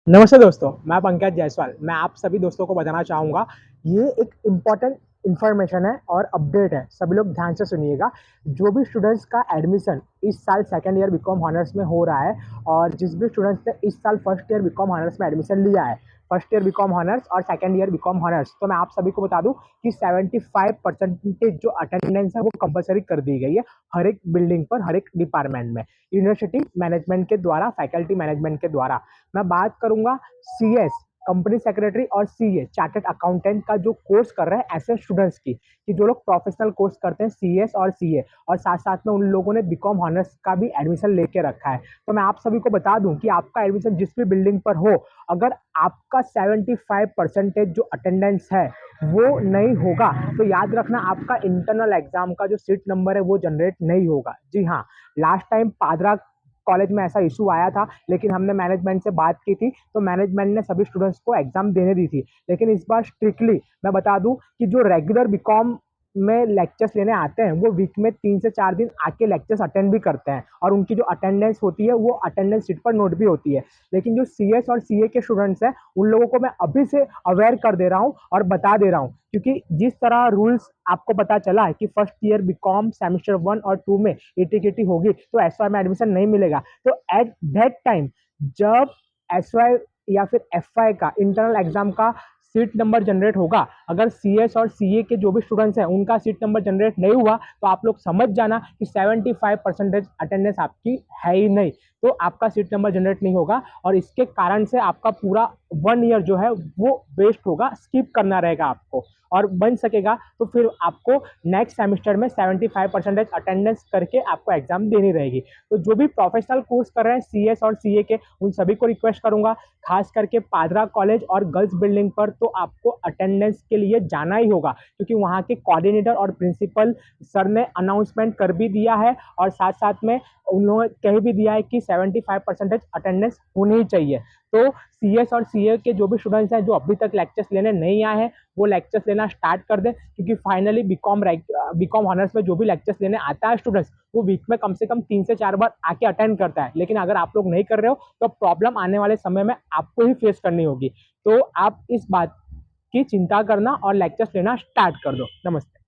नमस्ते दोस्तों, मैं पंकज जायसवाल। मैं आप सभी दोस्तों को बताना चाहूँगा, ये एक इम्पोर्टेंट इन्फॉर्मेशन है और अपडेट है। सभी लोग ध्यान से सुनिएगा। जो भी स्टूडेंट्स का एडमिशन इस साल सेकंड ईयर बीकॉम ऑनर्स में हो रहा है और जिस भी स्टूडेंट्स ने इस साल फर्स्ट ईयर बीकॉम ऑनर्स में एडमिशन लिया है, फर्स्ट ईयर बीकॉम ऑनर्स और सेकंड ईयर बीकॉम ऑनर्स, तो मैं आप सभी को बता दूँ कि 75% जो अटेंडेंस है वो कंपल्सरी कर दी गई है हर एक बिल्डिंग पर, हर एक डिपार्टमेंट में, यूनिवर्सिटी मैनेजमेंट के द्वारा, फैकल्टी मैनेजमेंट के द्वारा। मैं बात करूंगा सीएस, कंपनी सेक्रेटरी और सीए, चार्टर्ड अकाउंटेंट का जो कोर्स कर रहे हैं ऐसे स्टूडेंट्स की, कि जो लोग प्रोफेशनल कोर्स करते हैं सीएस और सीए, और साथ साथ में उन लोगों ने बीकॉम ऑनर्स का भी एडमिशन लेके रखा है। तो मैं आप सभी को बता दूं कि आपका एडमिशन जिस भी बिल्डिंग पर हो, अगर आपका 75% जो अटेंडेंस है वो नहीं होगा, तो याद रखना आपका इंटरनल एग्जाम का जो सीट नंबर है वो जनरेट नहीं होगा। जी हाँ, लास्ट टाइम पादरा कॉलेज में ऐसा इशू आया था, लेकिन हमने मैनेजमेंट से बात की थी, तो मैनेजमेंट ने सभी स्टूडेंट्स को एग्जाम देने दी थी। लेकिन इस बार स्ट्रिक्टली मैं बता दूं कि जो रेगुलर बीकॉम में लेक्चर्स लेने आते हैं वो वीक में 3 से 4 दिन आके लेक्चर्स अटेंड भी करते हैं, और उनकी जो अटेंडेंस होती है वो अटेंडेंस शीट पर नोट भी होती है। लेकिन जो सीएस और सीए के स्टूडेंट्स हैं उन लोगों को मैं अभी से अवेयर कर दे रहा हूँ और बता दे रहा हूँ, क्योंकि जिस तरह रूल्स आपको पता चला है कि फर्स्ट ईयर बीकॉम सेमेस्टर 1 और 2 में एटी होगी तो एसवाई में एडमिशन नहीं मिलेगा। तो एट दैट टाइम जब एसवाई या फिर एफवाई का इंटरनल एग्जाम का सीट नंबर जनरेट होगा, अगर सीएस और सीए के जो भी स्टूडेंट्स हैं उनका सीट नंबर जनरेट नहीं हुआ, तो आप लोग समझ जाना कि 75% अटेंडेंस आपकी है ही नहीं, तो आपका सीट नंबर जनरेट नहीं होगा, और इसके कारण से आपका पूरा 1 ईयर जो है वो वेस्ट होगा, स्किप करना रहेगा आपको। और बन सकेगा तो फिर आपको नेक्स्ट सेमेस्टर में 75% अटेंडेंस करके आपको एग्जाम देनी रहेगी। तो जो भी प्रोफेशनल कोर्स कर रहे हैं सीएस और सीए के, उन सभी को रिक्वेस्ट करूंगा, खास करके पादरा कॉलेज और गर्ल्स बिल्डिंग पर तो आपको अटेंडेंस के लिए जाना ही होगा, क्योंकि वहाँ के कोऑर्डिनेटर और प्रिंसिपल सर ने अनाउंसमेंट कर भी दिया है, और साथ साथ में उन्होंने कह भी दिया है कि 75% अटेंडेंस होनी ही चाहिए। तो सीएस और सीए के जो भी स्टूडेंट्स हैं जो अभी तक लेक्चर्स लेने नहीं आए हैं, वो लेक्चर्स लेना स्टार्ट कर दें, क्योंकि फाइनली बीकॉम ऑनर्स में जो भी लेक्चर्स लेने आता है स्टूडेंट्स, वो वीक में कम से कम 3 से 4 बार आके अटेंड करता है। लेकिन अगर आप लोग नहीं कर रहे हो तो प्रॉब्लम आने वाले समय में आपको ही फेस करनी होगी। तो आप इस बात की चिंता करना और लेक्चर्स लेना स्टार्ट कर दो। नमस्ते।